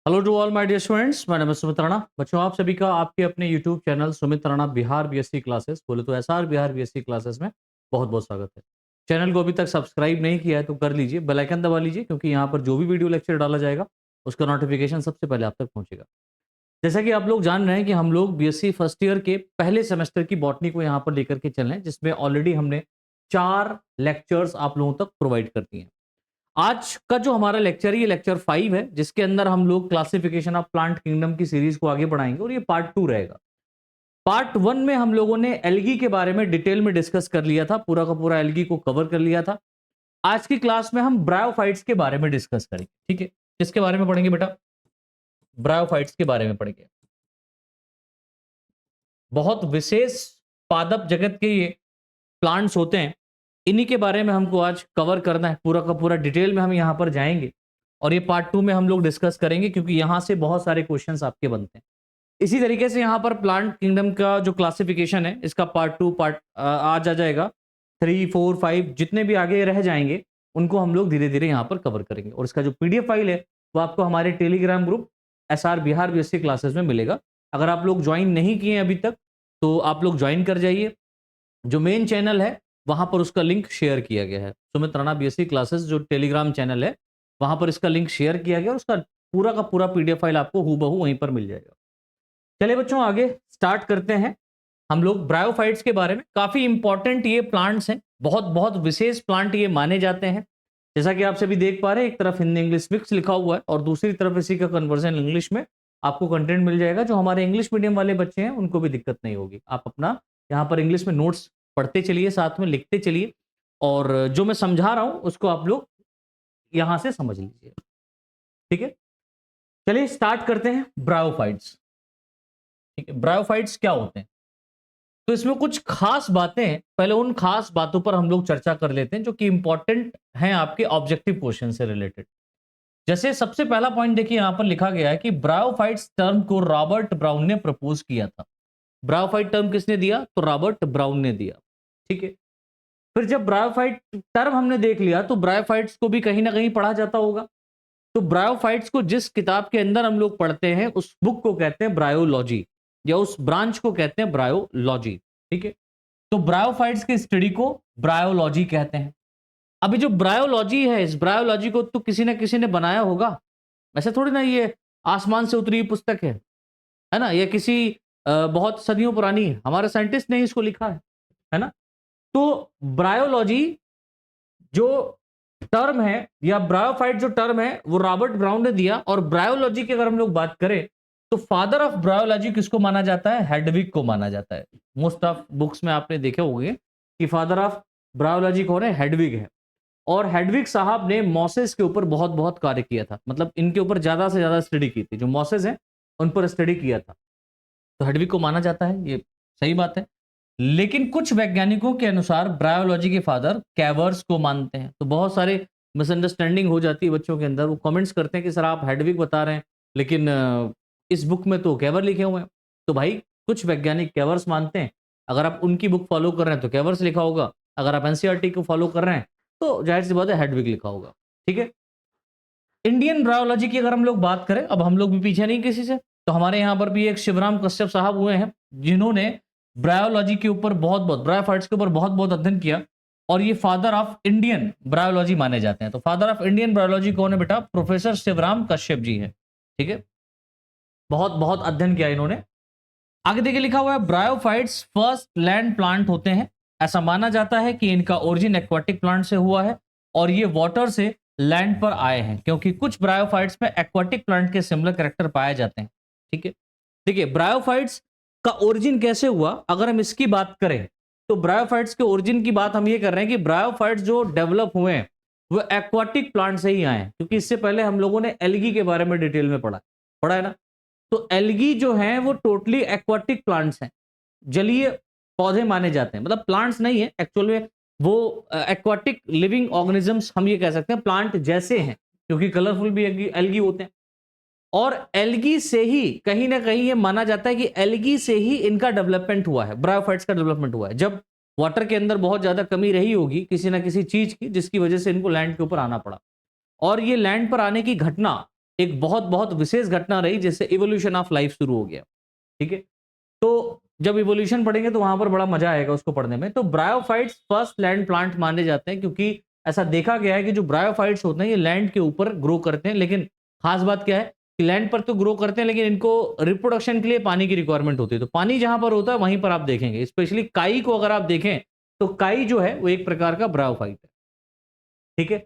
Hello to all my dear students, my name is Sumit Rana. बच्चों, आप सभी का आपके अपने YouTube channel Sumit Rana Bihar BSc classes, बोले तो एसआर बिहार बीएससी क्लासेस में बहुत बहुत स्वागत है। चैनल को अभी तक सब्सक्राइब नहीं किया है तो कर लीजिए, बेल आइकन दबा लीजिए, क्योंकि यहाँ पर जो भी वीडियो लेक्चर डाला जाएगा उसका नोटिफिकेशन सबसे पहले आप तक पहुंचेगा। जैसा कि आप लोग जान रहे हैं कि हम लोग बीएससी फर्स्ट ईयर के पहले सेमेस्टर की बॉटनी को यहाँ पर लेकर के चल रहे हैं, जिसमें ऑलरेडी हमने 4 लेक्चर्स आप लोगों तक प्रोवाइड कर दिए हैं। आज का जो हमारा लेक्चर है ये लेक्चर 5 है, जिसके अंदर हम लोग क्लासिफिकेशन ऑफ प्लांट किंगडम की सीरीज को आगे बढ़ाएंगे और ये पार्ट 2 रहेगा। पार्ट 1 में हम लोगों ने एल्गी के बारे में डिटेल में डिस्कस कर लिया था, पूरा का पूरा एल्गी को कवर कर लिया था। आज की क्लास में हम ब्रायोफाइट्स के बारे में डिस्कस करेंगे। ठीक है, किसके बारे में पढ़ेंगे बेटा? ब्रायोफाइट्स के बारे में पढ़ेंगे। बहुत विशेष पादप जगत के ये प्लांट्स होते हैं, इन्हीं के बारे में हमको आज कवर करना है। पूरा का पूरा डिटेल में हम यहाँ पर जाएंगे और ये पार्ट 2 में हम लोग डिस्कस करेंगे, क्योंकि यहाँ से बहुत सारे क्वेश्चंस आपके बनते हैं। इसी तरीके से यहाँ पर प्लांट किंगडम का जो क्लासिफिकेशन है, इसका पार्ट 2 पार्ट आज आ जाएगा। 3, 4, 5 जितने भी आगे रह जाएंगे उनको हम लोग धीरे धीरे यहाँ पर कवर करेंगे। और इसका जो पीडीएफ फाइल है वो आपको हमारे Telegram group SR Bihar BSc classes में मिलेगा। अगर आप लोग ज्वाइन नहीं किए अभी तक तो आप लोग ज्वाइन कर जाइए। जो मेन चैनल है वहां पर उसका लिंक शेयर किया गया है, सुमित राणा बीएससी क्लासेस जो टेलीग्राम चैनल है वहां पर इसका लिंक शेयर किया गया और उसका पूरा का पूरा पीडीएफ फाइल आपको हूबहू वहीं पर मिल जाएगा। चलिए बच्चों, आगे स्टार्ट करते हैं। हम लोग ब्रायोफाइट्स के बारे में, काफी इंपॉर्टेंट ये प्लांट्स हैं, बहुत बहुत विशेष प्लांट ये माने जाते हैं। जैसा कि आप सभी देख पा रहे हैं, एक तरफ हिंदी इंग्लिश मिक्स लिखा हुआ है और दूसरी तरफ इसी का कन्वर्जन इंग्लिश में आपको कंटेंट मिल जाएगा। जो हमारे इंग्लिश मीडियम वाले बच्चे हैं उनको भी दिक्कत नहीं होगी। आप अपना यहाँ पर इंग्लिश में नोट्स पढ़ते चलिए, साथ में लिखते चलिए, और जो मैं समझा रहा हूं उसको आप लोग यहां से समझ लीजिए। ठीक है, चलिए स्टार्ट करते हैं। ब्रायोफाइट्स, ठीक है, ब्रायोफाइट्स क्या होते हैं? तो इसमें कुछ खास बातें हैं, पहले उन खास बातों पर हम लोग चर्चा कर लेते हैं जो कि इंपॉर्टेंट हैं आपके ऑब्जेक्टिव क्वेश्चन से रिलेटेड। जैसे सबसे पहला पॉइंट देखिए, यहां पर लिखा गया है कि ब्रायोफाइट्स टर्म को रॉबर्ट ब्राउन ने प्रपोज किया था। ब्रायोफाइट टर्म किसने दिया? तो रॉबर्ट ब्राउन ने दिया। ठीक है, फिर जब ब्रायोफाइट टर्म हमने देख लिया तो ब्रायोफाइट्स को भी कहीं ना कहीं पढ़ा जाता होगा। तो ब्रायोफाइट्स को जिस किताब के अंदर हम लोग पढ़ते हैं उस बुक को कहते हैं ब्रायोलॉजी, या उस ब्रांच को कहते हैं ब्रायोलॉजी। ठीक है, तो ब्रायोफाइट्स की स्टडी को ब्रायोलॉजी कहते हैं। अभी जो ब्रायोलॉजी है, इस ब्रायोलॉजी को तो किसी ना किसी ने बनाया होगा, वैसे थोड़ी ना ये आसमान से उतरी पुस्तक है ना? ये किसी बहुत सदियों पुरानी है, हमारे साइंटिस्ट ने इसको लिखा है ना? तो ब्रायोलॉजी जो टर्म है या ब्रायोफाइट जो टर्म है वो रॉबर्ट ब्राउन ने दिया। और ब्रायोलॉजी की अगर हम लोग बात करें तो फादर ऑफ ब्रायोलॉजी किसको माना जाता है? हेडविग को माना जाता है। मोस्ट ऑफ बुक्स में आपने देखे होंगे कि फादर ऑफ ब्रायोलॉजी कौन है? हेडविग है। और हेडविग साहब ने मॉसेस के ऊपर बहुत बहुत कार्य किया था, मतलब इनके ऊपर ज्यादा से ज्यादा स्टडी की थी। जो मॉसेस हैं उन पर स्टडी किया था, तो हेडविग को माना जाता है, ये सही बात है। लेकिन कुछ वैज्ञानिकों के अनुसार ब्रायोलॉजी के फादर कैवर्स को मानते हैं। तो बहुत सारे मिसअंडरस्टैंडिंग हो जाती है बच्चों के अंदर, वो कमेंट्स करते हैं कि सर आप हेडविग बता रहे हैं लेकिन इस बुक में तो कैवर लिखे हुए हैं। तो भाई, कुछ वैज्ञानिक कैवर्स मानते हैं, अगर आप उनकी बुक फॉलो कर रहे हैं तो कैवर्स लिखा होगा, अगर आप एनसीईआरटी को फॉलो कर रहे हैं तो जाहिर सी बात है हेडविग लिखा होगा। ठीक है, इंडियन ब्रायोलॉजी की अगर हम लोग बात करें, अब हम लोग भी पीछे नहीं किसी से, तो हमारे यहाँ पर भी एक शिवराम कश्यप साहब हुए हैं जिन्होंने ब्रायोलॉजी के ऊपर बहुत बहुत, ब्रायोफाइट्स के ऊपर बहुत बहुत अध्ययन किया, और ये फादर ऑफ इंडियन ब्रायोलॉजी माने जाते हैं। तो फादर ऑफ इंडियन ब्रायोलॉजी कौन है बेटा? प्रोफेसर शिवराम कश्यप जी है। ठीक है, बहुत बहुत अध्ययन किया इन्होंने। आगे देखिए लिखा हुआ है ब्रायोफाइट्स फर्स्ट लैंड प्लांट होते हैं। ऐसा माना जाता है कि इनका ओरिजिन एक्वाटिक प्लांट से हुआ है और ये वाटर से लैंड पर आए हैं, क्योंकि कुछ ब्रायोफाइट्स में एक्वाटिक प्लांट के सिमिलर कैरेक्टर पाए जाते हैं। ठीक है, देखिए ब्रायोफाइट्स का ओरिजिन कैसे हुआ, अगर हम इसकी बात करें तो ब्रायोफाइट्स के ओरिजिन की बात हम ये कर रहे हैं कि ब्रायोफाइट्स जो डेवलप हुए हैं वो एक्वाटिक प्लांट से ही आए हैं, क्योंकि इससे पहले हम लोगों ने एल्गी के बारे में डिटेल में पढ़ा पढ़ा है ना? तो एल्गी जो हैं वो टोटली एक्वाटिक प्लांट्स हैं, जलीय पौधे माने जाते हैं। मतलब प्लांट्स नहीं है एक्चुअल में, वो एक्वाटिक लिविंग ऑर्गेनिजम्स हम ये कह सकते हैं, प्लांट जैसे हैं, क्योंकि कलरफुल भी एल्गी होते हैं। और एल्गी से ही कहीं ना कहीं ये माना जाता है कि एल्गी से ही इनका डेवलपमेंट हुआ है, ब्रायोफाइट्स का डेवलपमेंट हुआ है। जब वाटर के अंदर बहुत ज्यादा कमी रही होगी किसी ना किसी चीज की, जिसकी वजह से इनको लैंड के ऊपर आना पड़ा, और ये लैंड पर आने की घटना एक बहुत बहुत विशेष घटना रही जिससे इवोल्यूशन ऑफ लाइफ शुरू हो गया। ठीक है, तो जब इवोल्यूशन पढ़ेंगे तो वहां पर बड़ा मजा आएगा उसको पढ़ने में। तो ब्रायोफाइट्स फर्स्ट लैंड प्लांट माने जाते हैं, क्योंकि ऐसा देखा गया है कि जो ब्रायोफाइट्स होते हैं ये लैंड के ऊपर ग्रो करते हैं। लेकिन खास बात क्या है कि लैंड पर तो ग्रो करते हैं, लेकिन इनको रिप्रोडक्शन के लिए पानी की रिक्वायरमेंट होती है। तो पानी जहां पर होता है वहीं पर आप देखेंगे, स्पेशली काई को अगर आप देखें तो काई जो है वो एक प्रकार का ब्रायोफाइट है। ठीक है,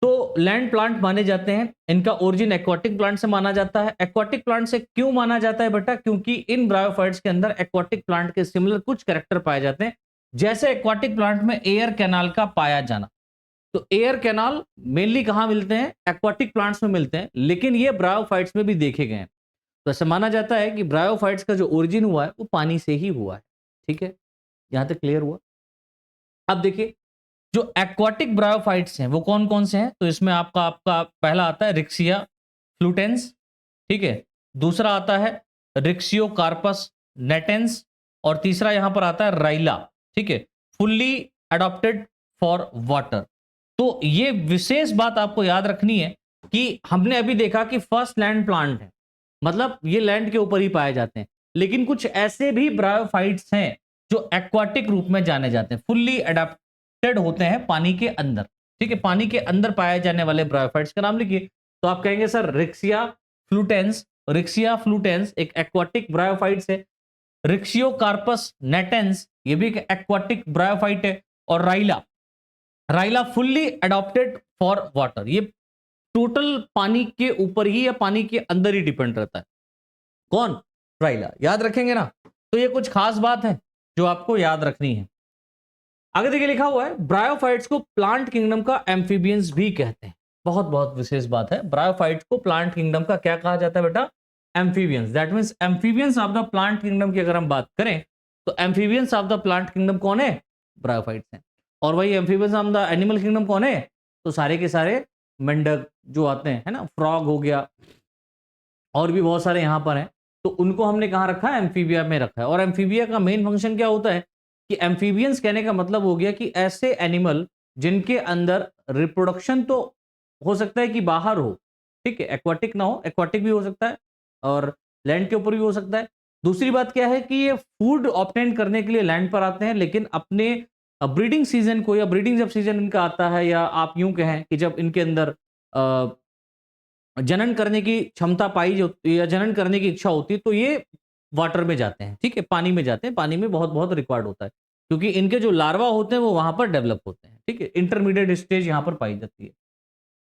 तो लैंड प्लांट माने जाते हैं। इनका ओरिजिन एक्वाटिक प्लांट से माना जाता है। एक्वाटिक प्लांट से क्यों माना जाता है बेटा? क्योंकि इन ब्रायोफाइट्स के अंदर एक्वाटिक प्लांट के सिमिलर कुछ कैरेक्टर पाए जाते हैं, जैसे एक्वाटिक प्लांट में एयर कैनाल का पाया जाना। तो एयर कैनाल मेनली कहां मिलते हैं? एक्वाटिक प्लांट्स में मिलते हैं, लेकिन ये ब्रायोफाइट्स में भी देखे गए हैं। तो ऐसा माना जाता है कि ब्रायोफाइट्स का जो ओरिजिन हुआ है वो पानी से ही हुआ है। ठीक है, यहां तक क्लियर हुआ? अब देखिए, जो एक्वाटिक ब्रायोफाइट्स हैं वो कौन कौन से हैं? तो इसमें आपका आपका पहला आता है रिक्सिया फ्लूटेंस। ठीक है, दूसरा आता है रिक्सियो कार्पस नेटेंस, और तीसरा यहां पर आता है राइला। ठीक है, फुल्ली अडॉप्टेड फॉर वाटर। तो ये विशेष बात आपको याद रखनी है कि हमने अभी देखा कि फर्स्ट लैंड प्लांट है, मतलब ये लैंड के ऊपर ही पाए जाते हैं। लेकिन कुछ ऐसे भी ब्रायोफाइट्स हैं जो एक्वाटिक रूप में जाने जाते हैं, फुल्ली अडॉप्टेड होते हैं पानी के अंदर। ठीक है, पानी के अंदर पाए जाने वाले ब्रायोफाइट्स का नाम लिखिए। तो आप कहेंगे सर रिक्सिया फ्लूटेंस। रिक्सिया फ्लूटेंस एक एक्वाटिक ब्रायोफाइट्स है। रिक्सियो कार्पस नेटेंस ये भी एक एक्वाटिक ब्रायोफाइट है। और Raila, Raila fully adopted for water, ये टोटल पानी के ऊपर ही या पानी के अंदर ही डिपेंड रहता है। कौन? राइला। याद रखेंगे ना? तो ये कुछ खास बात है जो आपको याद रखनी है। आगे देखिए लिखा हुआ है ब्रायोफाइट्स को प्लांट किंगडम का एम्फीबियंस भी कहते हैं। बहुत बहुत विशेष बात है, ब्रायोफाइट्स को प्लांट किंगडम का क्या कहा जाता है बेटा? Amphibians. That means amphibians of the plant kingdom की अगर हम बात करें तो amphibians of the plant kingdom कौन है? ब्रायोफाइट्स हैं। और वही amphibians of the animal kingdom कौन है? तो सारे के सारे मेंढक जो आते हैं, है ना, फ्रॉग हो गया, और भी बहुत सारे यहां पर हैं। तो उनको हमने कहां रखा है? एम्फीबिया में रखा है। और एम्फीबिया का मेन फंक्शन क्या होता है कि एम्फीबियंस कहने का मतलब हो गया कि ऐसे एनिमल जिनके अंदर रिप्रोडक्शन तो हो सकता है कि बाहर हो, ठीक है, एक्वाटिक ना हो, एक्वाटिक भी हो सकता है और लैंड के ऊपर भी हो सकता है। दूसरी बात क्या है कि ये फूड ऑब्टेन करने के लिए लैंड पर आते हैं, लेकिन अपने ब्रीडिंग सीजन को, या ब्रीडिंग जब सीजन इनका आता है, या आप यूं कहें कि जब इनके अंदर जनन करने की क्षमता पाई जाती, या जनन करने की इच्छा होती है, तो ये वाटर में जाते हैं। ठीक है, पानी में जाते हैं। पानी में बहुत बहुत रिक्वायर्ड होता है, क्योंकि इनके जो लार्वा होते हैं वो वहां पर डेवलप होते हैं। ठीक है, इंटरमीडिएट स्टेज यहां पर पाई जाती है।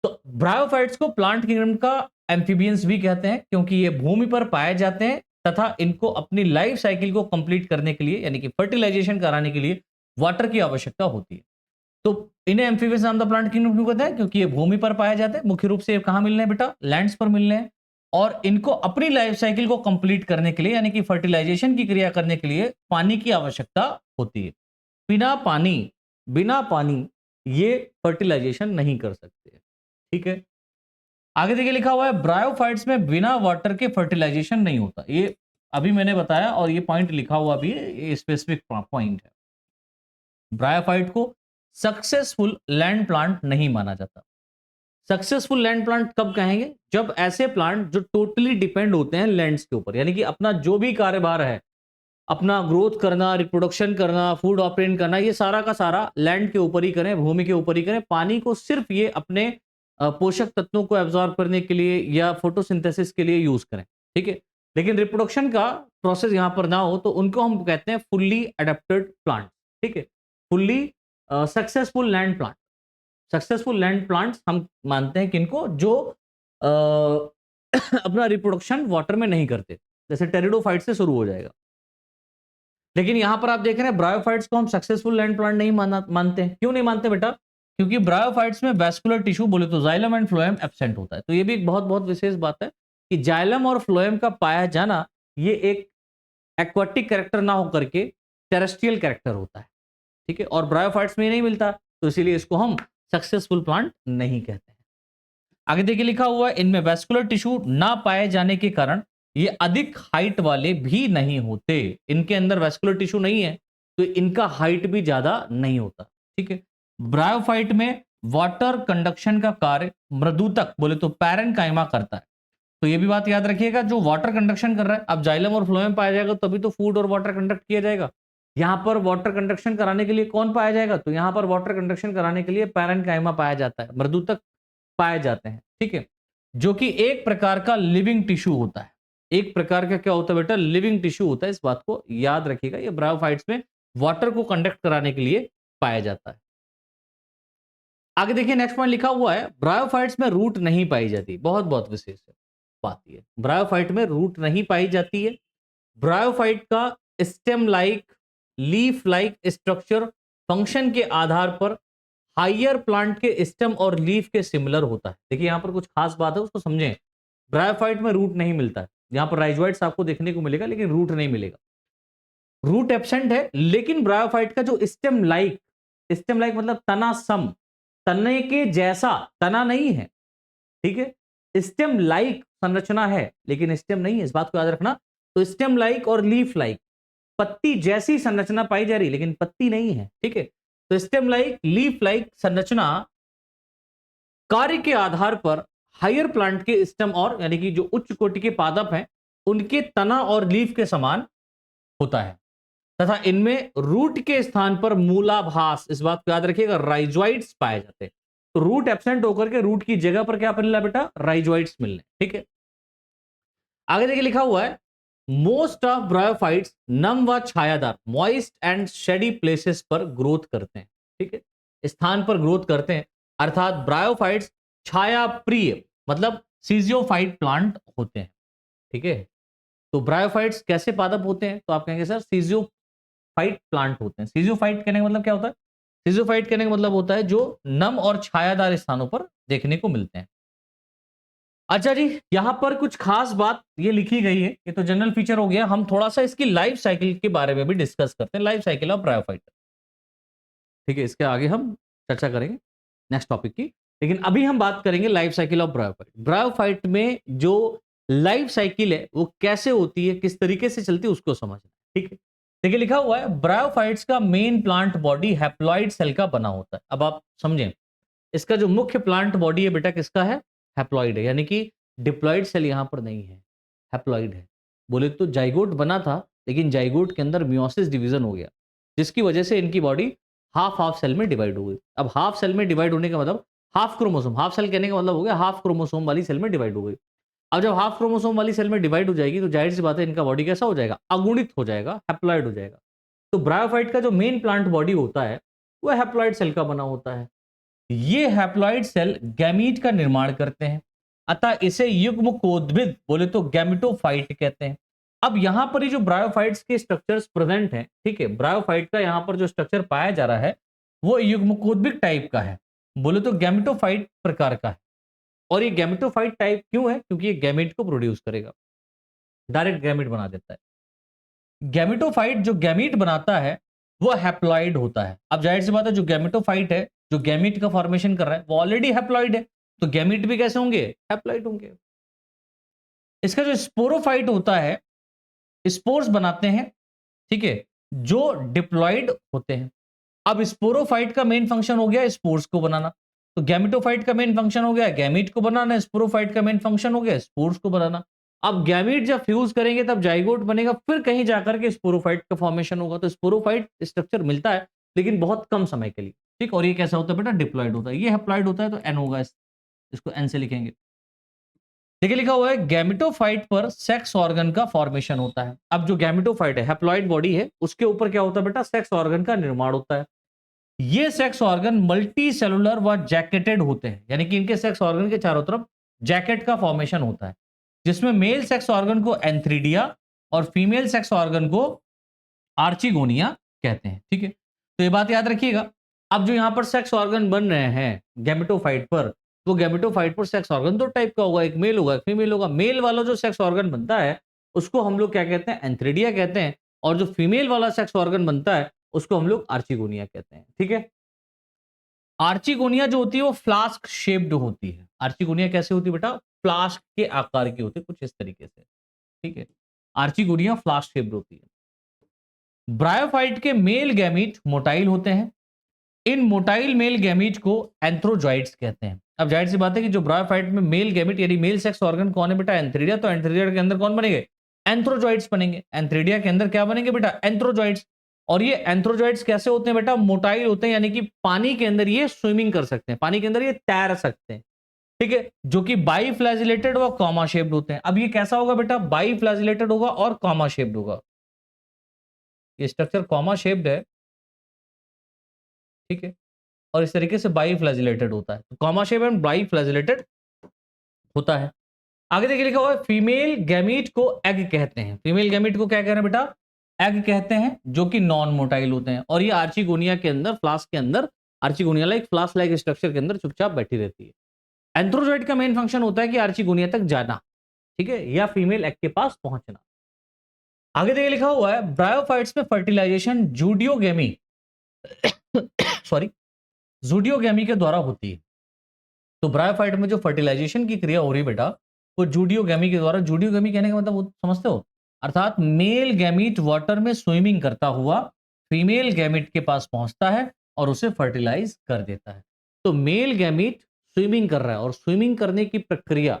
तो ब्रायोफाइट्स को प्लांट किंगडम का एम्फीबियंस भी कहते हैं, क्योंकि ये भूमि पर पाए जाते हैं तथा इनको अपनी लाइफ साइकिल को कंप्लीट करने के लिए, यानी कि फर्टिलाइजेशन कराने के लिए वाटर की आवश्यकता होती है। तो इन्हें एम्फीबियस नाम द प्लांट किंगडम क्यों कहते हैं? क्योंकि ये भूमि पर पाए जाते हैं। मुख्य रूप से ये कहां मिलने हैं बेटा? लैंड्स पर मिलने हैं। और इनको अपनी लाइफ साइकिल को कंप्लीट करने के लिए, यानी कि फर्टिलाइजेशन की क्रिया करने के लिए पानी की आवश्यकता होती है। बिना पानी ये फर्टिलाइजेशन नहीं कर सकते। ठीक है, आगे देखिए लिखा हुआ है ब्रायोफाइट्स में बिना वाटर के फर्टिलाइजेशन नहीं होता। ये अभी मैंने बताया, और ये पॉइंट लिखा हुआ भी है, ये स्पेसिफिक पॉइंट है। ब्रायोफाइट को सक्सेसफुल लैंड प्लांट नहीं माना जाता। सक्सेसफुल लैंड प्लांट कब कहेंगे? जब ऐसे प्लांट जो टोटली डिपेंड होते हैं लैंड्स के ऊपर, यानी कि अपना जो भी कार्यभार है, अपना ग्रोथ करना, रिप्रोडक्शन करना, फूड ऑपरेट करना, ये सारा का सारा लैंड के ऊपर ही करें, भूमि के ऊपर ही करें। पानी को सिर्फ ये अपने पोषक तत्वों को एब्जॉर्ब करने के लिए या फोटोसिंथेसिस के लिए यूज करें। ठीक है, लेकिन रिप्रोडक्शन का प्रोसेस यहां पर ना हो, तो उनको हम कहते हैं फुल्ली अडेप्टेड प्लांट। ठीक है, fully successful land plant. Successful land plants हम मानते हैं किनको? जो अ, अपना रिप्रोडक्शन वाटर में नहीं करते, जैसे टेरिडोफाइट से शुरू हो जाएगा। लेकिन यहां पर आप देख रहे हैं ब्रायोफाइट्स को हम सक्सेसफुल लैंड प्लांट नहीं मानते हैं। क्यों नहीं मानते बेटा? क्योंकि ब्रायोफाइट्स में वैस्कुलर टिश्यू बोले तो जाइलम एंड फ्लोएम एब्सेंट होता है। तो ये भी एक बहुत बहुत विशेष बात है कि जाइलम और फ्लोएम का पाया जाना ये एक एक्वाटिक कैरेक्टर ना होकर के टेरेस्ट्रियल कैरेक्टर होता है। ठीक है, और ब्रायोफाइट्स में ये नहीं मिलता, तो इसीलिए इसको हम सक्सेसफुल प्लांट नहीं कहते हैं। आगे देखिए लिखा हुआ है इनमें वैस्कुलर टिश्यू ना पाए जाने के कारण ये अधिक हाइट वाले भी नहीं होते। इनके अंदर वैस्कुलर टिश्यू नहीं है, तो इनका हाइट भी ज्यादा नहीं होता। ठीक है, ब्रायोफाइट में वाटर कंडक्शन का कार्य मृदुतक बोले तो पैरेन्काइमा करता है। तो ये भी बात याद रखिएगा, जो वाटर कंडक्शन कर रहा है, अब जाइलम और फ्लोएम पाया जाएगा तभी तो फूड और वाटर कंडक्ट किया जाएगा। यहां पर वाटर कंडक्शन कराने के लिए कौन पाया जाएगा, तो यहां पर वाटर कंडक्शन कराने के लिए पैरेन्काइमा पाया जाता है, मृदुतक पाए जाते हैं, ठीक है, जो कि एक प्रकार का लिविंग टिश्यू होता है। एक प्रकार का क्या होता है बेटा, लिविंग टिश्यू होता है, इस बात को याद रखिएगा। ये ब्रायोफाइट्स में वाटर को कंडक्ट कराने के लिए पाया जाता है। आगे देखिए नेक्स्ट पॉइंट लिखा हुआ है, ब्रायोफाइट्स में रूट नहीं पाई जाती। बहुत बहुत विशेष है बात ये, ब्रायोफाइट में रूट नहीं पाई जाती है। ब्रायोफाइट का stem like, leaf like structure function के आधार पर हाइयर प्लांट के स्टेम और लीफ के सिमिलर होता है। देखिए यहां पर कुछ खास बात है, उसको समझें। ब्रायोफाइट में रूट नहीं मिलता है, यहां पर राइजोइड्स आपको देखने को मिलेगा लेकिन रूट नहीं मिलेगा, रूट एब्सेंट है। लेकिन ब्रायोफाइट का जो स्टेम लाइक मतलब तना सम, तने के जैसा, तना नहीं है, ठीक है, स्टेम लाइक संरचना है लेकिन स्टेम नहीं है, इस बात को याद रखना। तो स्टेम लाइक और लीफ लाइक, पत्ती जैसी संरचना पाई जा रही लेकिन पत्ती नहीं है, ठीक है। तो स्टेम लाइक, लीफ लाइक संरचना कार्य के आधार पर हायर प्लांट के स्टेम और यानी कि जो उच्च कोटि के पादप हैं उनके तना और लीफ के समान होता है, तथा इनमें रूट के स्थान पर मूलाभास, इस बात को याद रखिएगा, राइजोइड्स पाए जाते हैं। तो रूट एब्सेंट होकर के रूट की जगह पर क्या मिल रहा है बेटा, राइजोइड्स मिल रहे हैं, ठीक है। आगे देखिए लिखा हुआ है, मोस्ट ऑफ ब्रायोफाइट्स नम व छायादार, मॉइस्ट एंड शेडी प्लेसेस पर ग्रोथ करते हैं, ठीक है, स्थान पर ग्रोथ करते हैं। अर्थात ब्रायोफाइट्स छाया प्रिय मतलब सीजियोफाइट प्लांट होते हैं, ठीक है। तो ब्रायोफाइट्स कैसे पादप होते हैं, तो आप कहेंगे सर सीजियोफाइट प्लांट होते हैं। सीजियोफाइट कहने का मतलब क्या होता है, सीजियोफाइट कहने का मतलब होता है जो नम और छायादार स्थानों पर देखने को मिलते हैं। अच्छा जी, यहां पर कुछ खास बात ये लिखी गई है, ये तो जनरल फीचर हो गया। हम थोड़ा सा इसकी लाइफ साइकिल के बारे में भी डिस्कस करते हैं, लाइफ साइकिल ऑफ ब्रायोफाइट, ठीक है। इसके आगे हम चर्चा करेंगे नेक्स्ट टॉपिक की, लेकिन अभी हम बात करेंगे life cycle of bryophyte. Bryophyte में जो लाइफ साइकिल है वो कैसे होती है, किस तरीके से चलती है, उसको समझना, ठीक है। देखिए लिखा हुआ है, ब्रायोफाइट्स का main plant body haploid cell का बना होता है। अब आप समझें, इसका जो मुख्य प्लांट बॉडी है बेटा किसका है, हैप्लॉइड है, यानी कि डिप्लॉइड सेल यहां पर नहीं है, हैप्लॉइड है। बोले तो जाइगोट बना था लेकिन जाइगोट के अंदर मियोसिस डिवीजन हो गया, जिसकी वजह से इनकी बॉडी हाफ हाफ सेल में डिवाइड हो गई। अब हाफ सेल में डिवाइड होने का मतलब हाफ क्रोमोसोम, हाफ सेल कहने का मतलब हो गया हाफ क्रोमोसोम वाली सेल में डिवाइड हो गई। अब जब हाफ क्रोमोसोम वाली सेल में डिवाइड हो जाएगी तो जाहिर सी बात है इनका बॉडी कैसा हो जाएगा, अगुणित हो जाएगा, हैप्लॉइड हो जाएगा। तो ब्रायोफाइट का जो मेन प्लांट बॉडी होता है वो हैप्लॉइड सेल का बना होता है। ये हैप्लॉइड सेल गैमीट का निर्माण करते हैं, अतः इसे युग्मकोद्भिद बोले तो गैमेटोफाइट कहते हैं। अब यहां पर ये जो ब्रायोफाइट्स के स्ट्रक्चर्स प्रेजेंट हैं, ठीक है, ब्रायोफाइट का यहां पर जो स्ट्रक्चर पाया जा रहा है वो युग्मकोद्भिद टाइप का है, बोले तो गैमेटोफाइट प्रकार का है। और ये गैमेटोफाइट टाइप क्यों है, क्योंकि ये गैमेट को प्रोड्यूस करेगा, डायरेक्ट गैमेट बना देता है। गैमेटोफाइट जो गैमीट बनाता है वो हैप्लॉइड होता है। अब जाहिर सी बात है जो गैमेटोफाइट है, जो गैमीट का फॉर्मेशन कर रहा है वो ऑलरेडी हैप्लॉइड है, तो गैमीट भी कैसे होंगे, हैप्लॉइड होंगे। इसका जो स्पोरोफाइट होता है, स्पोर्स बनाते हैं, ठीक है, जो डिप्लॉइड होते हैं। अब स्पोरोफाइट का मेन फंक्शन हो गया स्पोर्स को बनाना, तो गैमेटोफाइट का मेन फंक्शन हो गया गैमीट को बनाना, स्पोरोफाइट का मेन फंक्शन हो गया स्पोर्स को बनाना। अब गैमीट जब फ्यूज करेंगे तब जाइगोट बनेगा, फिर कहीं जाकर के स्पोरोफाइट का फॉर्मेशन होगा। तो स्पोरोफाइट स्ट्रक्चर मिलता है लेकिन बहुत कम समय के लिए, ठीक। और ये कैसा होता है बेटा, डिप्लॉइड होता है। ये हैप्लॉइड होता है तो एन होगा, इसको एन से लिखेंगे। देखिए लिखा हुआ है, गैमेटोफाइट पर सेक्स ऑर्गन का फॉर्मेशन होता है। अब जो गैमेटोफाइट है, हैप्लॉइड बॉडी है, उसके ऊपर क्या होता है बेटा, सेक्स ऑर्गन का निर्माण होता है। ये सेक्स ऑर्गन मल्टी सेलुलर व जैकेटेड होते हैं, यानी कि इनके सेक्स ऑर्गन के चारों तरफ जैकेट का फॉर्मेशन होता है, जिसमें मेल सेक्स ऑर्गन को एंथ्रीडिया और फीमेल सेक्स ऑर्गन को आर्चिगोनिया कहते हैं, ठीक है। तो ये बात याद रखिएगा। अब जो यहां पर सेक्स ऑर्गन बन रहे हैं गैमेटोफाइट पर, तो गैमेटोफाइट पर सेक्स ऑर्गन दो टाइप का होगा, एक मेल होगा एक फीमेल होगा। मेल वाला जो सेक्स ऑर्गन बनता है उसको हम लोग क्या कहते हैं, एंथ्रीडिया कहते हैं, और जो फीमेल वाला सेक्स ऑर्गन बनता है उसको हम लोग आर्चिगोनिया कहते हैं, ठीक है। आर्चिगोनिया जो होती है वो फ्लास्क शेप्ड होती है। आर्चिगोनिया कैसे होती है बेटा, फ्लास्क के आकार की होती है, कुछ इस तरीके से, ठीक है। आर्चिगोनिया फ्लास्क शेप्ड होती है। ब्रायोफाइट के मेल गैमीट मोटाइल होते हैं, इन मोटाइल मेल गैमीट को एंथ्रोजॉइड्स कहते हैं। अब जाहिर सी बात है कि जो ब्रायोफाइट में मेल गैमीट यानी मेल सेक्स ऑर्गन कौन है बेटा? एंथ्रीडिया। तो एंथ्रीडिया के अंदर कौन बनेंगे? एंथ्रोजॉइड्स बनेंगे। एंथ्रीडिया के अंदर क्या बनेंगे बेटा? एंथ्रोजॉइड्स। और ये एंथ्रोजॉइड्स कैसे होते हैं बेटा? मोटाइल होते हैं, यानी कि पानी के अंदर ये स्विमिंग कर सकते हैं, पानी के अंदर ये तैर सकते हैं, ठीक है, जो कि बाई फ्लैजिलेटेड व कॉमा शेप्ड होते हैं। अब ये कैसा होगा बेटा? बाई फ्लैजिलेटेड होगा और कॉमा शेप्ड होगा। ये स्ट्रक्चर कॉमा शेप्ड है, ठीक है, और इस तरीके से बाई फ्लैजिलेटेड होता है। तो comma shape and by flagellated होता है। आगे देखिए लिखा हुआ है फीमेल गैमीट को एग कहते हैं। फीमेल गैमीट को क्या कह रहे हैं बेटा? एग कहते हैं, जो कि नॉन मोटाइल होते हैं। और ये आर्चिगोनिया के अंदर, फ्लास्क के अंदर, archegonia like flask like structure के अंदर चुपचाप बैठी रहती है। एंथ्रोजॉइड का मेन फंक्शन होता है कि आर्चिगोनिया तक जाना, ठीक है, या फीमेल एग के पास पहुंचना। आगे देखिए लिखा हुआ है ब्रायोफाइट्स में फर्टिलाइजेशन जूडियोगेमी सॉरी जूडियोगेमी के द्वारा होती है। तो ब्रायोफाइट में जो फर्टिलाइजेशन की क्रिया हो रही है बेटा, वो जूडियोगेमी के द्वारा। जूडियोगेमी कहने का मतलब वो समझते हो? अर्थात मेल गैमीट वाटर में स्विमिंग करता हुआ फीमेल गैमीट के पास पहुंचता है और उसे फर्टिलाइज कर देता है। तो मेल गैमीट स्विमिंग कर रहा है, और स्विमिंग करने की प्रक्रिया,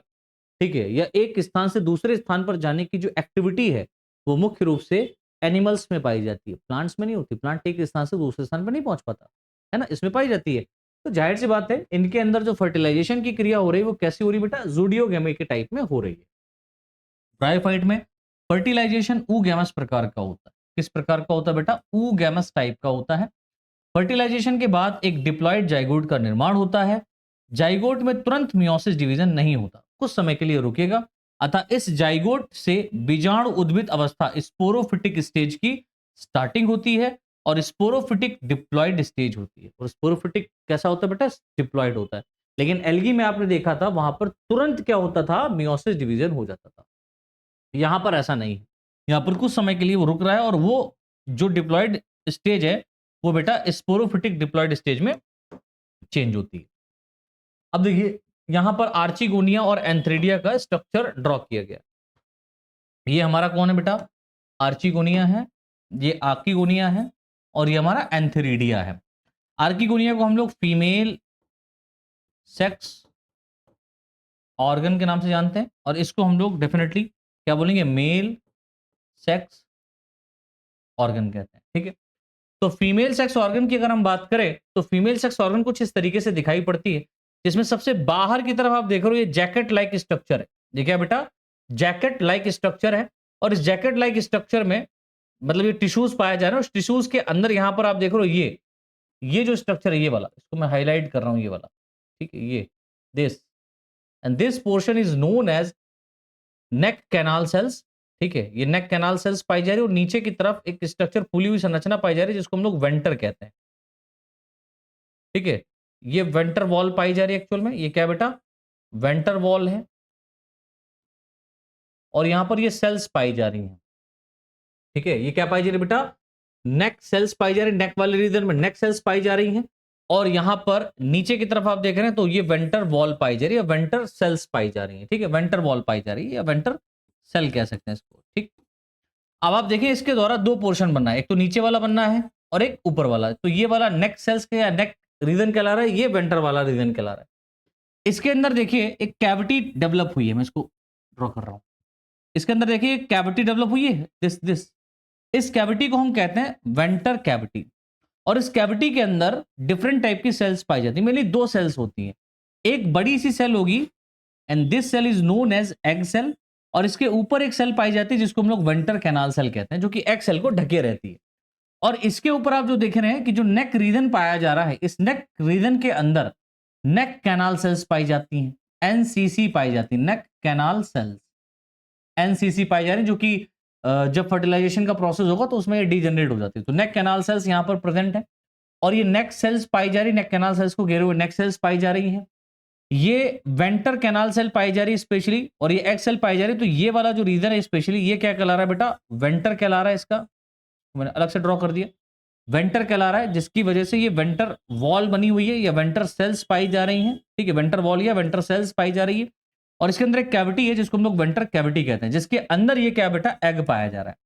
ठीक है, या एक स्थान से दूसरे स्थान पर जाने की जो एक्टिविटी है, वो मुख्य रूप से एनिमल्स में पाई जाती है, प्लांट्स में नहीं होती। प्लांट एक स्थान से दूसरे स्थान पर नहीं पहुंच पाता, है ना, इसमें पाई जाती है। तो जाहिर सी बात है इनके अंदर जो फर्टिलाइजेशन की क्रिया हो रही है वो कैसी हो रही है बेटा? जूडियोगेमी के टाइप में हो रही है। ब्रायोफाइट में फर्टिलाइजेशन ऊगैमस प्रकार का होता है। किस प्रकार का होता है बेटा? ऊगैमस टाइप का होता है। फर्टिलाइजेशन के बाद एक डिप्लॉयड जाइगोट का निर्माण होता है। जाइगोट में तुरंत मियोसिस डिवीजन नहीं होता, कुछ समय के लिए रुकेगा। अतः इस जाइगोट से बीजाणु उद्भिद अवस्था स्पोरोफिटिक स्टेज की स्टार्टिंग होती है और स्पोरोफिटिक डिप्लॉयड स्टेज होती है। और स्पोरोफिटिक कैसा होता है बेटा? डिप्लॉयड होता है। लेकिन एल्गी में आपने देखा था वहां पर तुरंत क्या होता था? मियोसिस डिवीजन हो जाता था। यहां पर ऐसा नहीं है, यहां पर कुछ समय के लिए वो रुक रहा है, और वो जो डिप्लॉयड स्टेज है वो बेटा स्पोरोफिटिक डिप्लॉयड स्टेज में चेंज होती है। अब देखिए यहां पर आर्चिगोनिया और एंथ्रेडिया का स्ट्रक्चर ड्रॉ किया गया। ये हमारा कौन है बेटा? आर्चिगोनिया है, ये आर्किगोनिया है, और ये हमारा एंथ्रेडिया है। आर्किगोनिया को हम लोग फीमेल सेक्स ऑर्गन के नाम से जानते हैं, और इसको हम लोग डेफिनेटली क्या बोलेंगे? मेल सेक्स ऑर्गन कहते हैं, ठीक है। तो फीमेल सेक्स ऑर्गन की अगर हम बात करें तो फीमेल सेक्स ऑर्गन कुछ इस तरीके से दिखाई पड़ती है, जिसमें सबसे बाहर की तरफ आप देख रहे हो ये जैकेट लाइक स्ट्रक्चर है। देखिए बेटा, जैकेट लाइक स्ट्रक्चर है, और इस जैकेट लाइक स्ट्रक्चर में मतलब ये टिश्यूज पाया जा रहा है। उस टिश्यूज के अंदर यहां पर आप देख रहे हो ये जो स्ट्रक्चर है, ये वाला, इसको मैं हाईलाइट कर रहा हूं, ये वाला, ठीक है, ये this, and this portion is known as neck canal cells, ठीक है। ये नेक कैनाल सेल्स पाई जा रही है, और नीचे की तरफ एक स्ट्रक्चर फूली हुई संरचना पाई जा रही है जिसको हम लोग वेंटर कहते हैं, ठीक है। ये वेंटर वॉल पाई जा रही है एक्चुअल में। ये क्या बेटा? वेंटर वॉल है, और यहां पर ये सेल्स पाई जा रही हैं, ठीक है। ये क्या पाई जा रही है बेटा? नेक सेल्स पाई जा रही है, नेक वाले रीजन में नेक सेल्स पाई जा रही हैं, और यहां पर नीचे की तरफ आप देख रहे हैं तो ये वेंटर वॉल पाई जा रही है, वेंटर सेल्स पाई जा रही है, ठीक है। वेंटर वॉल पाई जा रही है, या वेंटर सेल कह सकते हैं इसको, ठीक। अब आप देखिए इसके द्वारा दो पोर्शन बनना है, एक तो नीचे वाला बनना है और एक ऊपर वाला। तो ये वाला नेक सेल्स के या नेक रीजन कहला रहा है, ये वेंटर वाला रीजन कहला रहा है। इसके अंदर देखिए एक कैविटी डेवलप हुई है, मैं इसको ड्रॉ कर रहा हूं। इसके अंदर देखिए एक कैविटी डेवलप हुई है, दिस। इस कैविटी को हम कहते हैं वेंटर कैविटी, और इस कैविटी के अंदर डिफरेंट टाइप की सेल्स पाई जाती है। मेनली दो सेल्स होती हैं, एक बड़ी सी सेल होगी, and this cell is known as egg cell, और इसके ऊपर एक सेल पाई जाती है जिसको हम लोग वेंटर कैनाल सेल कहते हैं, जो कि एग सेल को ढके रहती है। और इसके ऊपर आप जो देख रहे हैं कि जो नेक रीजन पाया जा रहा है, इस नेक रीजन के अंदर नेक कैनाल सेल्स पाई जाती हैं, एनसीसी पाई जाती है, नेक कैनाल सेल्स एनसीसी पाई जा रही है, जो कि जब फर्टिलाइजेशन का प्रोसेस होगा तो उसमें ये डीजनरेट हो जाती है। तो नेक कैनाल सेल्स यहां पर प्रेजेंट है, और ये नेक सेल्स पाई जा रही, नेक कैनाल सेल्स को घेरे हुए नेक सेल्स पाई जा रही है। ये वेंटर कैनाल सेल पाई जा रही है स्पेशली, और ये एक्स सेल पाई जा रही है। तो ये वाला जो रीजन है स्पेशली, ये क्या कहला रहा है बेटा? वेंटर कहला रहा है। इसका मैंने अलग से ड्रॉ कर दिया, वेंटर कहला रहा है, जिसकी वजह से ये वेंटर वॉल बनी हुई है, या वेंटर सेल्स पाई जा रही हैं, ठीक है। वेंटर वॉल या वेंटर सेल्स पाई जा रही है, और इसके अंदर एक कैविटी है जिसको हम लोग वेंटर कैविटी कहते हैं, जिसके अंदर ये क्या बेटा? एग पाया जा रहा है,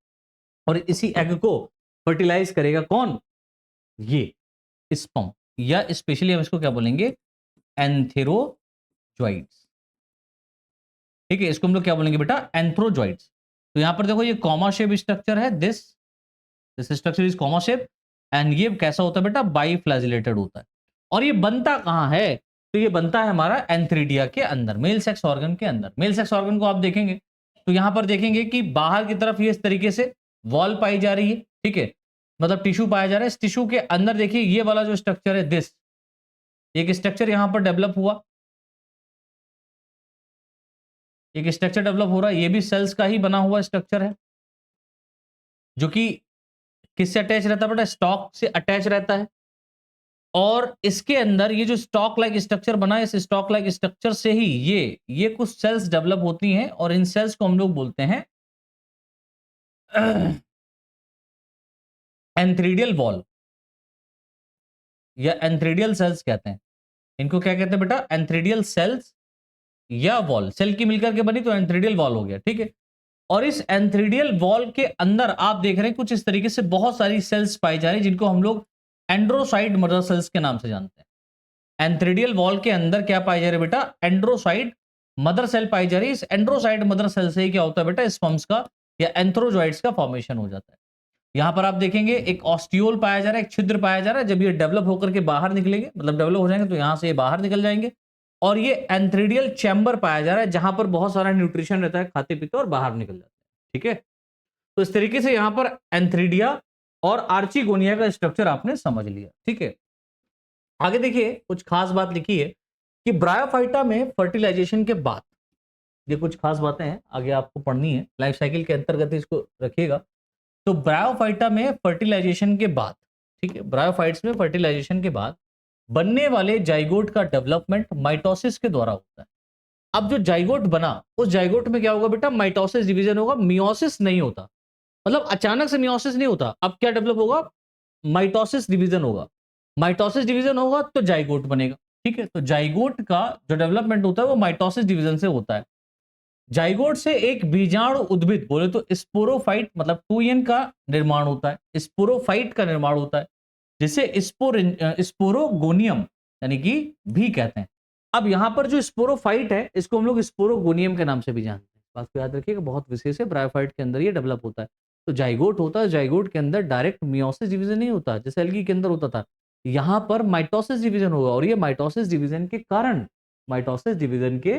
और इसी एग को फर्टिलाइज करेगा कौन? ये स्पर्म, या स्पेशली हम इसको क्या बोलेंगे, एंथेरोजॉइड्स। ठीक है, इसको हम लोग क्या बोलेंगे बेटा, एंथ्रोजॉइड्स। तो यहां पर देखो ये कॉमा शेप स्ट्रक्चर है, this structure is comma shape, and ये कैसा होता है बेटा, बाई फ्लैजिलेटेड होता है। और ये बनता कहां है, तो ये बनता है हमारा एंथ्रीडिया के अंदर, मेल सेक्स ऑर्गन के अंदर। मेल सेक्स ऑर्गन को आप देखेंगे तो यहां पर देखेंगे कि बाहर की तरफ ये इस तरीके से वॉल पाई जा रही है, ठीक है, मतलब टिश्यू पाया जा रहा है। इस टिश्यू के अंदर देखिए ये वाला जो स्ट्रक्चर है, दिस एक स्ट्रक्चर यहां पर डेवलप हुआ, एक स्ट्रक्चर डेवलप हो रहा है, ये भी सेल्स का ही बना हुआ स्ट्रक्चर है, जो कि किससे अटैच रहता है बेटा, स्टॉक से अटैच रहता है। और इसके अंदर ये जो स्टॉक लाइक स्ट्रक्चर बना है, इस स्टॉक लाइक स्ट्रक्चर से ही ये कुछ सेल्स डेवलप होती हैं, और इन सेल्स को हम लोग बोलते हैं एंथ्रीडियल वॉल या एंथ्रीडियल सेल्स कहते हैं। इनको क्या कहते हैं बेटा, एंथ्रीडियल सेल्स या वॉल, सेल की मिलकर के बनी तो एंथ्रीडियल वॉल हो गया, ठीक है। और इस एंथ्रीडियल वॉल के अंदर आप देख रहे हैं कुछ इस तरीके से बहुत सारी सेल्स पाई जा रही, जिनको हम लोग एंड्रोसाइड मदर सेल्स के नाम से जानते हैं। एंथ्रीडियल वॉल के अंदर क्या पाई जा रही है बेटा, एंड्रोसाइड मदर सेल पाई जा रही है। इस एंड्रोसाइड मदर सेल से क्या होता है बेटा, स्पर्म्स का या एंथ्रोजॉइड्स का फॉर्मेशन हो जाता है। यहां पर आप देखेंगे एक ऑस्टियोल पाया जा रहा है, एक छिद्र पाया जा रहा है। जब ये डेवलप होकर के बाहर निकलेंगे, मतलब डेवलप हो जाएंगे, तो यहां से ये बाहर निकल जाएंगे, और ये एंथ्रीडियल चैम्बर पाया जा रहा है, जहां पर बहुत सारा न्यूट्रिशन रहता है, खाते पीते और बाहर निकल जाते हैं, ठीक है। तो इस तरीके से यहां पर एंथ्रीडिया और आर्चिगोनिया का स्ट्रक्चर आपने समझ लिया, ठीक है। आगे देखिए कुछ खास बात लिखी है कि ब्रायोफाइटा में फर्टिलाइजेशन के बाद, ये कुछ खास बातें हैं आगे आपको पढ़नी है, लाइफ साइकिल के अंतर्गत इसको रखिएगा। तो ब्रायोफाइटा में फर्टिलाइजेशन के बाद, ठीक है, ब्रायोफाइट्स में फर्टिलाइजेशन के बाद बनने वाले जाइगोट का डेवलपमेंट माइटोसिस के द्वारा होता है। अब जो जाइगोट बना, उस जाइगोट में क्या होगा बेटा, माइटोसिस डिवीजन होगा, मियोसिस नहीं होता। मतलब अचानक से मियोसिस नहीं होता, अब क्या डेवलप होगा, माइटोसिस डिवीजन होगा। माइटोसिस डिवीजन होगा तो जाइगोट बनेगा, ठीक है। तो जाइगोट का जो डेवलपमेंट होता है वो माइटोसिस डिवीजन से होता है। जाइगोट से एक बीजाणु उद्भिद, बोले तो स्पोरोफाइट, मतलब 2n का निर्माण होता है, स्पोरोफाइट का निर्माण होता है, जिसे स्पोरोगोनियम यानी कि भी कहते हैं। अब यहां पर जो स्पोरोफाइट है, इसको हम लोग स्पोरोगोनियम के नाम से भी जानते हैं। बात को याद रखिएगा, बहुत विशेष है, ब्रायोफाइट के अंदर ये डेवलप होता है। तो जाइगोट होता है, जाइगोट के अंदर डायरेक्ट मियोसिस डिवीजन नहीं होता जैसे एल्गी के अंदर होता था, यहां पर माइटोसिस डिवीजन होगा। और ये माइटोसिस डिवीजन के कारण, माइटोसिस डिवीजन के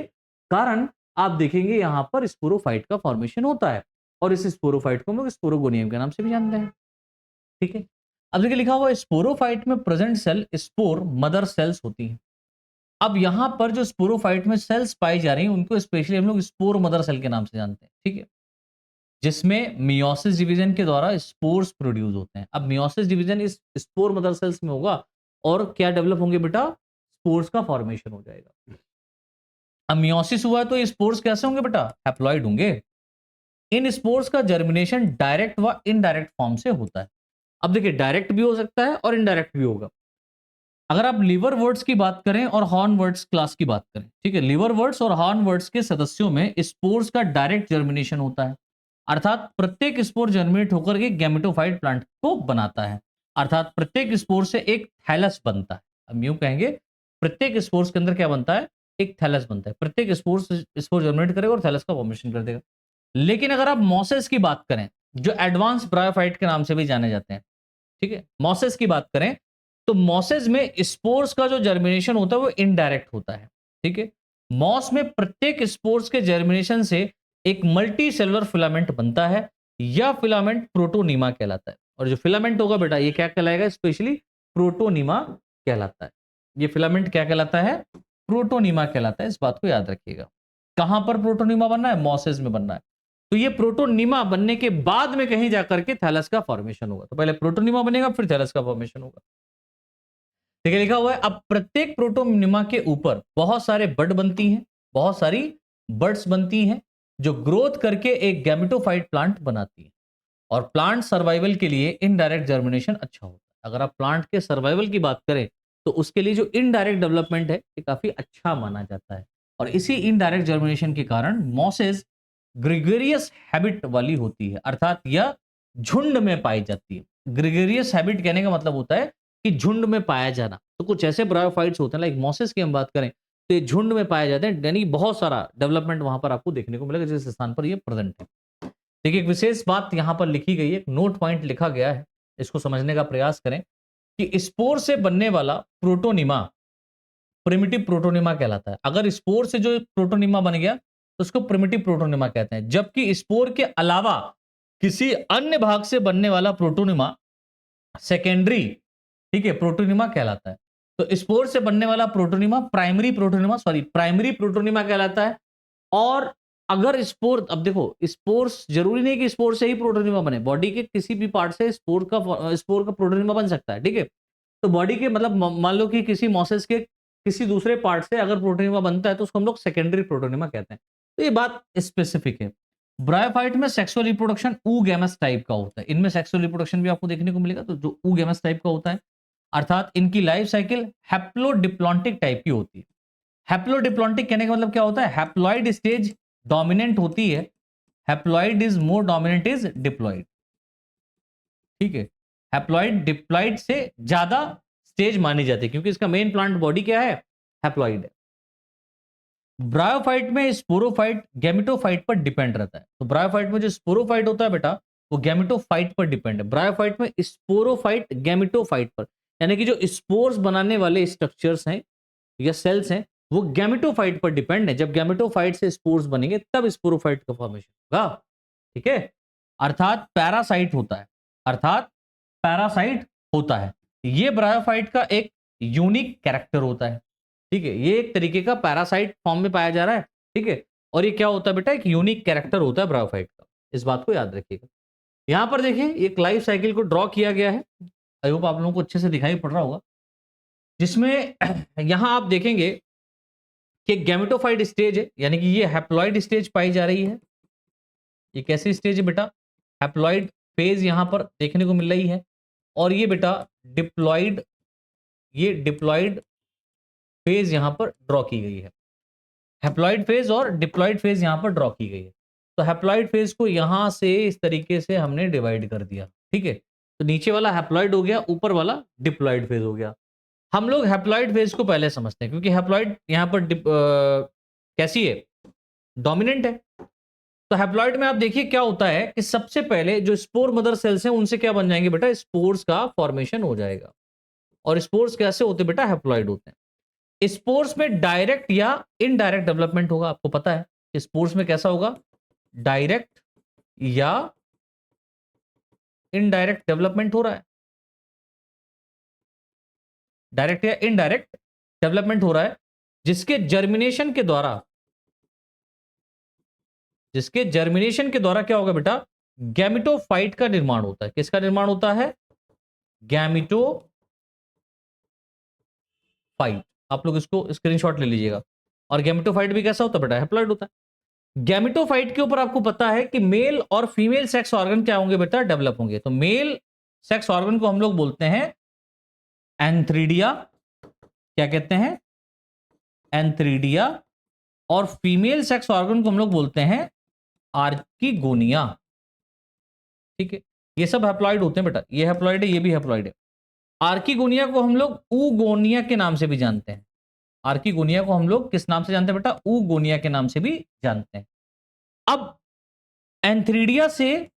कारण आप देखेंगे यहां पर स्पोरोफाइट का फॉर्मेशन होता है, और इस स्पोरोफाइट को हम लोग स्पोरोगोनियम के नाम से भी जानते हैं, ठीक है। अब देखिए लिखा हुआ है स्पोरोफाइट में present cell spore mother cells होती हैं। अब यहां पर जो स्पोरोफाइट में सेल्स पाई जा रही हैं, उनको स्पेशली हम लोग स्पोर मदर सेल के नाम से जानते हैं, ठीक है, जिसमें मियोसिस डिवीजन के द्वारा स्पोर्स प्रोड्यूस होते हैं। अब मियोसिस डिवीजन इस स्पोर मदर सेल्स में होगा, और क्या डेवलप होंगे बेटा, स्पोर्स का फॉर्मेशन हो जाएगा। अब मियोसिस हुआ तो ये स्पोर्स कैसे होंगे बेटा, हैप्लॉइड होंगे। इन स्पोर्स का जर्मिनेशन डायरेक्ट व इनडायरेक्ट फॉर्म से होता है। अब देखिए डायरेक्ट भी हो सकता है और इनडायरेक्ट भी होगा। अगर आप लिवर वर्ड्स की बात करें और हॉर्न वर्ड्स क्लास की बात करें, ठीक है, लिवर वर्ड्स और हॉर्न वर्ड्स के सदस्यों में स्पोर्स का डायरेक्ट जर्मिनेशन होता है, अर्थात प्रत्येक स्पोर जर्मिनेट होकर के गैमेटोफाइट प्लांट को बनाता है, अर्थात प्रत्येक स्पोर से एक थैलस बनता है। हम यूं कहेंगे प्रत्येक स्पोर्स के अंदर क्या बनता है, एक थैलस बनता है। प्रत्येक स्पोर जर्मिनेट करेगा और थैलस का फॉर्मेशन कर देगा। लेकिन अगर आप मॉसेस की बात करें, जो एडवांस ब्रायोफाइट के नाम से भी जाने जाते हैं, ठीक है, मॉसेस की बात करें तो मॉसेस में स्पोर्स का जो जर्मिनेशन होता है वो इनडायरेक्ट होता है, ठीक है। मॉस में प्रत्येक स्पोर्स के जर्मिनेशन से एक मल्टी सेलुलर फिलामेंट बनता है, यह फिलामेंट प्रोटोनीमा कहलाता है। और जो फिलामेंट होगा बेटा ये क्या कहलाएगा, स्पेशली प्रोटोनीमा कहलाता है। ये फिलामेंट क्या कहलाता है, प्रोटोनीमा कहलाता है, इस बात को याद रखिएगा। कहां पर प्रोटोनीमा बनना है, मॉसेस में बनना है। तो ये प्रोटोनीमा बनने के बाद में कहीं जाकर के थैलस का फॉर्मेशन होगा। तो पहले प्रोटोनीमा बनेगा फिर थैलस का फॉर्मेशन होगा, ठीक है, लिखा हुआ है। अब प्रत्येक प्रोटोनिमा के ऊपर बहुत सारे बड बनती हैं, बहुत सारी बड्स बनती हैं, जो ग्रोथ करके एक गैमेटोफाइट प्लांट बनाती है। और प्लांट सर्वाइवल के लिए इनडायरेक्ट जर्मिनेशन अच्छा होता है। अगर आप प्लांट के सर्वाइवल की बात करें तो उसके लिए जो इनडायरेक्ट डेवलपमेंट है ये काफी अच्छा माना जाता है। और इसी इनडायरेक्ट जर्मिनेशन के कारण मॉसेस ग्रेगरियस हैबिट वाली होती है, अर्थात यह झुंड में पाई जाती है। ग्रेगरियस हैबिट कहने का मतलब होता है कि झुंड में पाया जाना। तो कुछ ऐसे ब्रायोफाइट्स होते हैं, लाइक मॉसेस की हम बात करें तो ये झुंड में पाए जाते हैं, यानी बहुत सारा डेवलपमेंट वहां पर आपको देखने को मिलेगा जिस स्थान पर ये प्रेजेंट है। देखिए एक विशेष बात यहां पर लिखी गई है, एक नोट पॉइंट लिखा गया है, इसको समझने का प्रयास करें कि स्पोर से बनने वाला प्रोटोनिमा प्रिमिटिव प्रोटोनिमा कहलाता है। अगर स्पोर से जो प्रोटोनिमा बन गया तो उसको प्रिमिटिव प्रोटोनिमा कहते हैं, जबकि स्पोर के अलावा किसी अन्य भाग से बनने वाला प्रोटोनिमा सेकेंडरी, ठीक है, प्रोटोनिमा कहलाता है। तो स्पोर से बनने वाला प्रोटोनिमा प्राइमरी प्रोटोनिमा कहलाता है। और अगर स्पोर, अब देखो स्पोर्स जरूरी नहीं कि स्पोर से ही प्रोटोनिमा बने, बॉडी के किसी भी पार्ट से स्पोर का प्रोटोनिमा बन सकता है, ठीक है। तो बॉडी के मतलब मान लो कि किसी मॉसेस के किसी दूसरे पार्ट से अगर प्रोटोनिमा बनता है तो उसको हम लोग सेकेंडरी प्रोटोनिमा कहते हैं। तो ये बात स्पेसिफिक है। ब्रायोफाइट में सेक्सुअल रिप्रोडक्शन oogamous टाइप का होता है, इनमें सेक्सुअल रिप्रोडक्शन भी आपको देखने को मिलेगा, तो जो oogamous टाइप का होता है, अर्थात इनकी लाइफ साइकिल हैप्लोडिप्लॉन्टिक टाइप की होती है। हैप्लोडिप्लॉन्टिक कहने का मतलब क्या होता है, हैप्लॉइड स्टेज डोमिनेंट होती है, haploid is more dominant is diploid, ठीक है। हैप्लॉइड डिप्लॉइड से ज्यादा स्टेज मानी जाती है क्योंकि इसका मेन प्लांट बॉडी क्या है, हैप्लॉइड है। ब्रायोफाइट में स्पोरोफाइट गैमेटोफाइट पर डिपेंड रहता है। तो ब्रायोफाइट में जो स्पोरोफाइट होता है बेटा वो गैमेटोफाइट पर डिपेंड है। ब्रायोफाइट में स्पोरोफाइट गैमेटोफाइट पर, यानी कि जो स्पोर्स बनाने वाले स्ट्रक्चर्स हैं या सेल्स हैं वो गैमेटोफाइट पर डिपेंड है। जब गैमेटोफाइट से स्पोर्स बनेंगे तब स्पोरोफाइट का फॉर्मेशन होगा, ठीक है। अर्थात पैरासाइट होता है, अर्थात पैरासाइट होता है। ये ब्रायोफाइट का एक यूनिक कैरेक्टर होता है, ठीक है। ये एक तरीके का पैरासाइट फॉर्म में पाया जा रहा है, ठीक है। और ये क्या होता है बेटा, एक यूनिक कैरेक्टर होता है ब्रायोफाइट का, इस बात को याद रखिएगा। यहां पर देखिए एक लाइफ साइकिल को ड्रॉ किया गया है, आई होप आप लोगों को अच्छे से दिखाई पड़ रहा होगा, जिसमें यहां आप देखेंगे कि गैमेटोफाइट स्टेज है, यानी कि ये हैप्लॉइड स्टेज पाई जा रही है। ये कैसी स्टेज है बेटा, हैप्लॉइड फेज यहां पर देखने को मिल रही है। और ये बेटा डिप्लॉइड, ये डिप्लॉइड फेज यहां पर ड्रॉ की गई है। हैप्लॉइड फेज और डिप्लॉइड फेज यहां पर ड्रॉ की गई है। तो हैप्लॉइड फेज को यहां से इस तरीके से हमने डिवाइड कर दिया, ठीक है। तो नीचे वाला हैप्लॉइड हो गया, ऊपर वाला डिप्लॉइड फेज हो गया। हम लोग हैप्लॉइड फेज को पहले समझते हैं क्योंकि हैप्लॉइड यहां पर कैसी है, डोमिनेंट है। तो हैप्लॉइड में आप देखिए क्या होता है कि सबसे पहले जो स्पोर मदर सेल्स हैं उनसे क्या बन जाएंगे बेटा, स्पोर्स का फॉर्मेशन हो जाएगा। और स्पोर्स कैसे होते बेटा, हैप्लॉइड होते हैं। स्पोर्स में डायरेक्ट या इनडायरेक्ट डेवलपमेंट होगा, आपको पता है कि स्पोर्स में कैसा होगा, डायरेक्ट या इनडायरेक्ट डेवलपमेंट हो रहा है, डायरेक्ट या इनडायरेक्ट डेवलपमेंट हो रहा है, जिसके जर्मिनेशन के द्वारा, जिसके जर्मिनेशन के द्वारा क्या होगा बेटा, गैमेटोफाइट का निर्माण होता है। किसका निर्माण होता है, गैमेटोफाइट। आप लोग इसको स्क्रीनशॉट ले लीजिएगा। और गैमेटोफाइट भी कैसा होता है बेटा, हैप्लॉइड होता है। गैमेटोफाइट के ऊपर आपको पता है कि मेल और फीमेल सेक्स ऑर्गन क्या होंगे बेटा, डेवलप होंगे। तो मेल सेक्स ऑर्गन को हम लोग बोलते हैं एंथ्रीडिया, क्या कहते हैं, एंथ्रीडिया। और फीमेल सेक्स ऑर्गन को हम लोग बोलते हैं आर्किगोनिया, ठीक है। ये सब हैप्लॉइड होते हैं बेटा, ये हैप्लॉइड है, ये भी हैप्लॉइड है। आर्किगोनिया को हम लोग ऊगोनिया के नाम से भी जानते हैं। आर्किगोनिया को हम लोग किस नाम से जानते हैं बेटा, ऊगोनिया के नाम से भी जानते हैं। अब एंथ्रीडिया से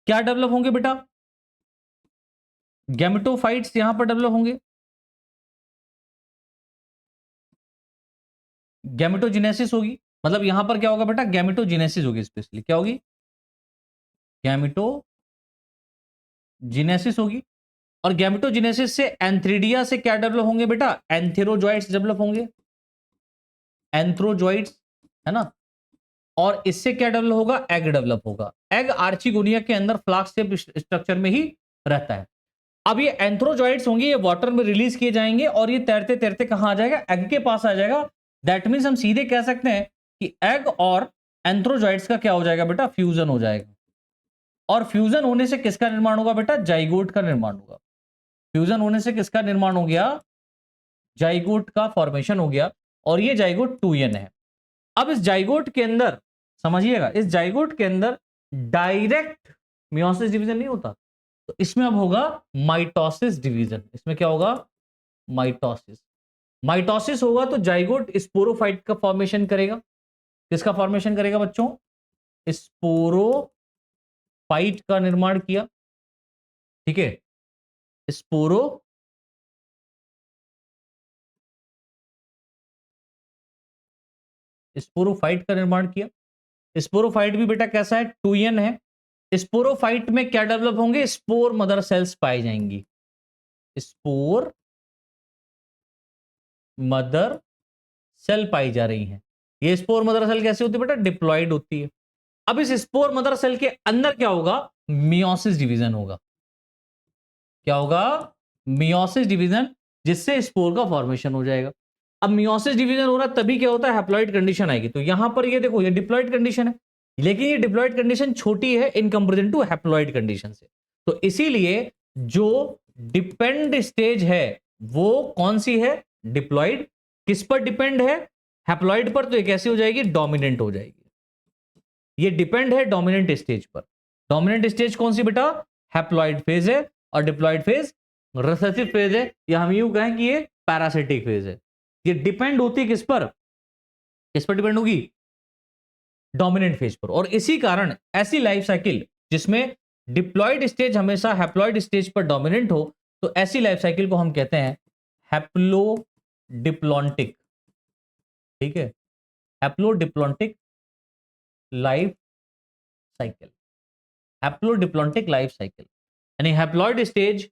क्या डेवलप होंगे बेटा, गैमेटोफाइट्स यहां पर डेवलप होंगे। गैमेटोजेनेसिस होगी, मतलब यहां पर क्या होगा बेटा, गैमेटोजेनेसिस होगी, स्पेशली क्या होगी, गैमेटोजेनेसिस होगी। और गैमेटोजेनेसिस से एंथ्रीडिया से क्या डेवलप होंगे बेटा, एंथेरोजॉइड्स डेवलप होंगे, एंथ्रोजॉइड्स, है ना। और इससे क्या डेवलप होगा, एग डेवलप होगा। एग आर्चिगोनिया के अंदर फ्लास्क शेप स्ट्रक्चर में ही रहता है। अब ये एंथ्रोजॉइड्स होंगे, ये वाटर में रिलीज किए जाएंगे और ये तैरते तैरते कहां आ जाएगा, एग के पास आ जाएगा। दैट मीन्स हम सीधे कह सकते हैं कि एग और एंथ्रोजॉइड्स का क्या हो जाएगा बेटा, फ्यूजन हो जाएगा। और फ्यूजन होने से किसका निर्माण होगा बेटा, जाइगोट का निर्माण होगा। फ्यूजन होने से किसका निर्माण हो गया, जाइगोट का फॉर्मेशन हो गया। और ये जाइगोट 2n है। अब इस जाइगोट के अंदर समझिएगा, इस जाइगोट के अंदर डायरेक्ट मियोसिस डिवीजन नहीं होता, तो इसमें अब होगा माइटोसिस डिवीजन। इसमें क्या होगा, माइटोसिस। माइटोसिस होगा तो जाइगोट स्पोरोफाइट का फॉर्मेशन करेगा। किसका फॉर्मेशन करेगा बच्चों? स्पोरोफाइट का निर्माण किया। ठीक है, स्पोरोफाइट का निर्माण किया। स्पोरोफाइट भी बेटा कैसा है? 2n है। स्पोरोफाइट में क्या डेवलप होंगे? स्पोर मदर सेल्स पाई जाएंगी। स्पोर मदर सेल पाई जा रही हैं। ये स्पोर मदर सेल कैसे होती है बेटा? डिप्लॉयड होती है। अब इस स्पोर मदर सेल के अंदर क्या होगा? मियोसिस डिवीजन होगा। क्या होगा? मियोसिस डिवीजन, जिससे स्पोर का फॉर्मेशन हो जाएगा। अब मियोसिस डिवीजन हो रहा तभी क्या होता है? हैप्लॉइड कंडीशन आएगी। तो यहां पर ये देखो, ये डिप्लॉइड कंडीशन है, लेकिन ये डिप्लॉइड कंडीशन छोटी है in comparison to haploid condition से। तो इसीलिए जो डिपेंड स्टेज है वो कौन सी है? डिप्लॉइड। किस पर डिपेंड है? हैप्लॉइड पर। तो ये कैसी हो जाएगी? डोमिनेंट हो जाएगी। ये डिपेंड है डोमिनेंट स्टेज पर। डोमिनेंट स्टेज कौन सी बेटा? हैप्लॉइड फेज है। और डिप्लॉइड फेज रिसेसिव फेज है, या हम यूं कहें कि ये पैरासिटिक फेज है। ये डिपेंड होती है किस पर? किस पर डिपेंड होगी? डोमिनेंट फेज पर। और इसी कारण ऐसी लाइफ साइकिल जिसमें डिप्लॉइड स्टेज हमेशा हैप्लॉइड स्टेज पर डोमिनेंट हो, तो ऐसी लाइफ साइकिल को हम कहते हैं हैप्लोडिप्लॉन्टिक। ठीक है, haplodiplontic life cycle. Haplodiplontic life cycle यानी हैप्लॉइड स्टेज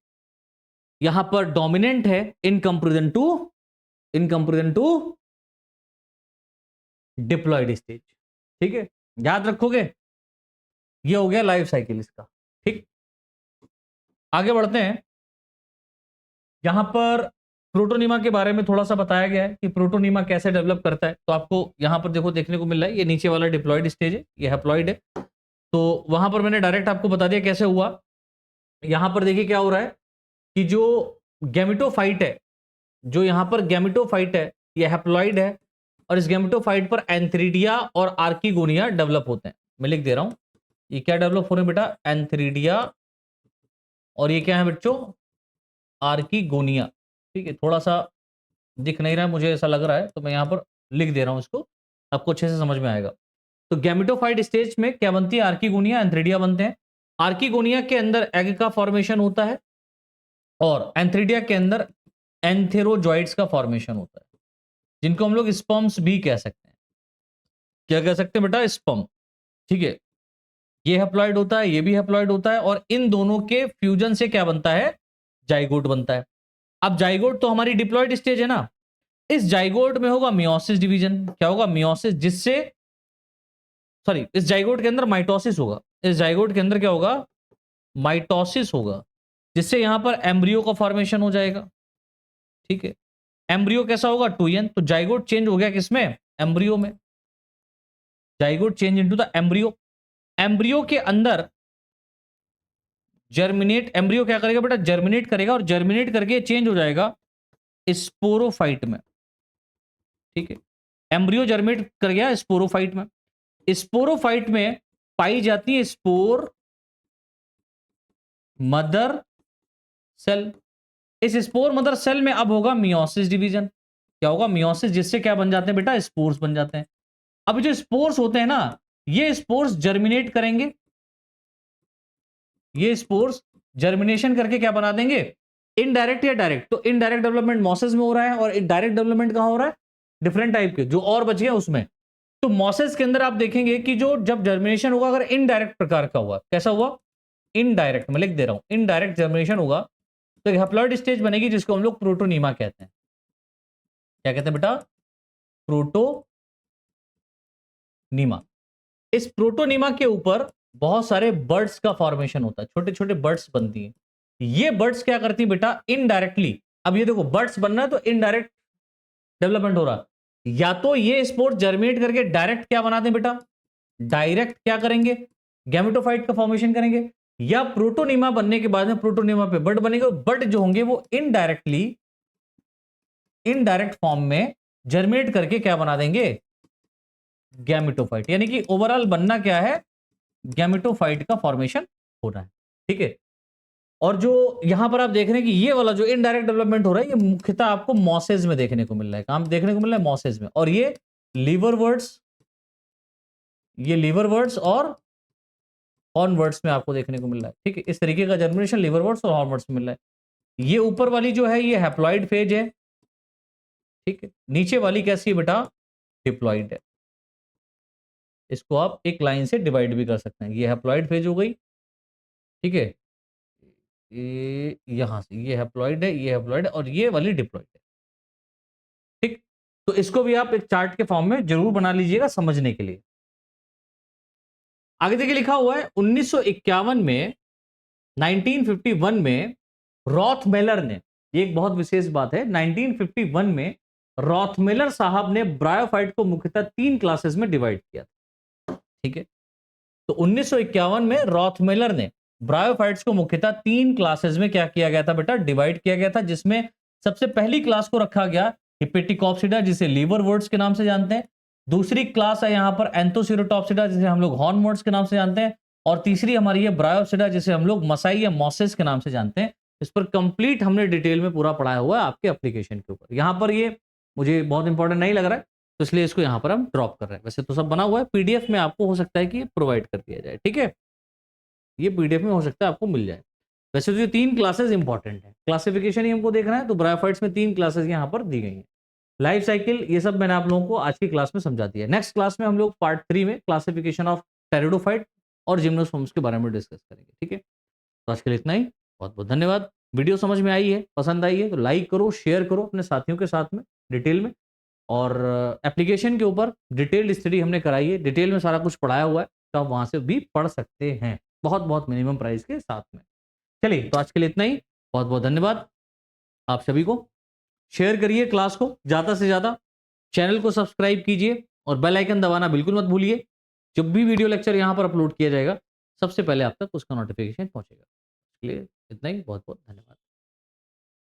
यहां पर डोमिनेंट है in comparison to diploid stage. ठीक है, याद रखोगे? ये हो गया लाइफ साइकिल इसका। ठीक, आगे बढ़ते हैं। यहां पर प्रोटोनीमा के बारे में थोड़ा सा बताया गया है कि प्रोटोनीमा कैसे डेवलप करता है। तो आपको यहां पर देखो देखने को मिल रहा है, ये नीचे वाला डिप्लॉइड स्टेज है, ये हैप्लॉइड है। तो वहां पर मैंने डायरेक्ट आपको बता दिया कैसे हुआ। यहां पर देखिए क्या हो रहा है कि जो गैमेटोफाइट है, जो यहां पर गैमेटोफाइट है, ये हैप्लॉइड है। और इस गैमेटोफाइट पर एंथ्रीडिया और आर्किगोनिया डेवलप होते हैं। मैं लिख दे रहा हूं, ये क्या डेवलप हो रहे हैं बेटा? एंथ्रीडिया, और ये क्या है बच्चों? आर्किगोनिया। ठीक है, थोड़ा सा दिख नहीं रहा है मुझे, ऐसा लग रहा है, तो मैं यहां पर लिख दे रहा हूं इसको, आपको अच्छे से समझ में आएगा। तो गैमेटोफाइट स्टेज में क्या बनती है? आर्किगोनिया, एंथ्रीडिया बनते हैं। आर्किगोनिया के अंदर एग का फॉर्मेशन होता है, और एंथ्रीडिया के अंदर एंथेरोजॉइड्स का फॉर्मेशन होता है, जिनको हम लोग स्पर्म्स भी कह सकते हैं। क्या कह सकते हैं बेटा? स्पर्म। ठीक है, ये हैप्लॉइड होता है, ये भी हैप्लॉइड होता है, और इन दोनों के फ्यूजन से क्या बनता है? जाइगोट बनता है। अब जाइगोट तो हमारी डिप्लॉइड स्टेज है ना, इस जाइगोट में होगा मियोसिस डिवीजन। क्या होगा? मियोसिस, जिससे सॉरी, इस जाइगोट के अंदर माइटोसिस होगा। इस जाइगोट के अंदर क्या होगा? माइटोसिस होगा, जिससे यहां पर एम्ब्रियो का फॉर्मेशन हो जाएगा। ठीक है, एम्ब्रियो कैसा होगा? 2n। तो जाइगोट चेंज हो गया किसमें? एम्ब्रियो में। Zygote change into the embryo. Embryo के अंदर जर्मिनेट, एम्ब्रियो क्या करेगा बेटा? जर्मिनेट करेगा, और जर्मिनेट करके चेंज हो जाएगा स्पोरोफाइट में। ठीक है, एम्ब्रियो जर्मिनेट कर गया स्पोरोफाइट में। स्पोरोफाइट में पाई जाती है स्पोर मदर सेल। इस स्पोर मदर सेल में अब होगा मियोसिस डिवीजन। क्या होगा? मियोसिस, जिससे क्या बन जाते हैं बेटा? स्पोर्स बन जाते हैं। अब जो स्पोर्स होते हैं ना, ये स्पोर्स जर्मिनेट करेंगे। ये स्पोर्स जर्मिनेशन करके क्या बना देंगे? इनडायरेक्ट या डायरेक्ट? तो इनडायरेक्ट डेवलपमेंट मॉसेस में हो रहा है, और डायरेक्ट डेवलपमेंट कहां हो रहा है? डिफरेंट टाइप के जो और बच गए उसमें। तो मॉसेस के अंदर आप देखेंगे कि जो जब जर्मिनेशन होगा, अगर इनडायरेक्ट प्रकार का हुआ, कैसा हुआ? इनडायरेक्ट, मैं लिख दे रहा हूं, इनडायरेक्ट जर्मिनेशन होगा, तो हैप्लॉइड स्टेज बनेगी, जिसको हम लोग प्रोटोनीमा कहते हैं। क्या कहते हैं बेटा? प्रोटोनीमा। इस प्रोटोनीमा के ऊपर बहुत सारे बर्ड्स का फॉर्मेशन होता है, छोटे छोटे बर्ड्स बनती हैं। ये बर्ड्स क्या करती हैं बेटा? इनडायरेक्टली। अब ये देखो, बर्ड्स बनना है तो इनडायरेक्ट डेवलपमेंट हो रहा है। या तो ये स्पोर्स जर्मिनेट करके डायरेक्ट क्या बनाते हैं बेटा? डायरेक्ट क्या करेंगे? गैमेटोफाइट का फॉर्मेशन करेंगे। या प्रोटोनीमा बनने के बाद में प्रोटोनीमा पे बर्ड बनेंगे, बर्ड जो होंगे वो इनडायरेक्टली, इनडायरेक्ट फॉर्म में जर्मिनेट करके क्या बना देंगे? गैमेटोफाइट। यानी कि ओवरऑल बनना क्या है? गैमेटोफाइट का फॉर्मेशन हो रहा है। ठीक है, और जो यहां पर आप देख रहे हैं कि ये वाला जो इनडायरेक्ट डेवलपमेंट हो रहा है, ये मुख्यतः आपको मॉसेज में देखने को मिल रहा है। काम देखने को मिल रहा है मॉसेज में, और ये लीवरवर्ट्स, ये लीवरवर्ट्स और हॉर्नवर्ट्स में आपको देखने को मिल रहा है। ठीक है, इस तरीके का जर्मिनेशन लीवरवर्ट्स और हॉर्नवर्ट्स में मिल रहा है। ये ऊपर वाली जो है ये हैप्लॉइड फेज है। ठीक है, नीचे वाली कैसी है बेटा, डिप्लॉइड है। इसको आप एक लाइन से डिवाइड भी कर सकते हैं। ये हैप्लॉइड फेज हो गई। ठीक है, ये यहां से ये हैप्लॉइड है, ये हैप्लॉइड है, और ये वाली डिप्लॉइड है। ठीक, तो इसको भी आप एक चार्ट के फॉर्म में जरूर बना लीजिएगा समझने के लिए। आगे देखिए लिखा हुआ है 1951 में, 1951 में रॉथमेलर ने, ये एक बहुत विशेष बात है, 1951 में रॉथमेलर साहब ने ब्रायोफाइट को मुख्यतः 3 क्लासेस में डिवाइड किया था। ठीक है, तो 1951 में रॉथमेलर ने ब्रायोफाइट्स को मुख्यतः 3 क्लासेस में क्या किया गया था बेटा, डिवाइड किया गया था, जिसमें सबसे पहली क्लास को रखा गया हिपेटिकॉप्सिडा, जिसे लीवरवर्ट्स के नाम से जानते हैं। दूसरी क्लास है यहां पर एंथोसिरोटॉप्सिडा, जिसे हम लोग हॉर्नवर्ट्स के नाम से जानते हैं। और तीसरी हमारी है ब्रायोप्सिडा, जिसे हम लोग मसाई या मॉसेस के नाम से जानते हैं। इस पर कंप्लीट हमने डिटेल में पूरा पढ़ाया हुआ है आपके एप्लीकेशन के ऊपर। यहां पर ये मुझे बहुत इंपॉर्टेंट नहीं लग रहा है, तो इसलिए इसको यहां पर हम ड्रॉप कर रहे हैं। वैसे तो सब बना हुआ है, पीडीएफ में आपको हो सकता है कि प्रोवाइड कर दिया जाए। ठीक है, ये पीडीएफ में हो सकता है आपको मिल जाए। वैसे तो ये 3 क्लासेस इंपॉर्टेंट है, क्लासिफिकेशन ही हमको देखना है, तो ब्रायोफाइट्स में 3 क्लासेस यहां पर दी गई है। लाइफ साइकिल ये सब मैंने आप लोगों को आज की क्लास में समझा दिया। नेक्स्ट क्लास में हम लोग पार्ट 3 में क्लासिफिकेशन ऑफ टेरिडोफाइट और जिम्नोस्पर्म्स के बारे में डिस्कस करेंगे। ठीक है, तो आज के लिए इतना ही। बहुत बहुत धन्यवाद। वीडियो समझ में आई है, पसंद आई है तो लाइक करो, शेयर करो अपने साथियों के साथ में डिटेल में। और एप्लीकेशन के ऊपर डिटेल्ड स्टडी हमने कराई है, डिटेल में सारा कुछ पढ़ाया हुआ है, तो आप वहां से भी पढ़ सकते हैं बहुत बहुत मिनिमम प्राइस के साथ में। चलिए, तो आज के लिए इतना ही। बहुत बहुत धन्यवाद आप सभी को। शेयर करिए क्लास को ज्यादा से ज्यादा, चैनल को सब्सक्राइब कीजिए और बेल आइकन दबाना बिल्कुल मत भूलिए। जब भी वीडियो लेक्चर यहां पर अपलोड किया जाएगा, सबसे पहले आप तक उसका नोटिफिकेशन पहुंचेगा। इसके लिए इतना ही। बहुत बहुत धन्यवाद।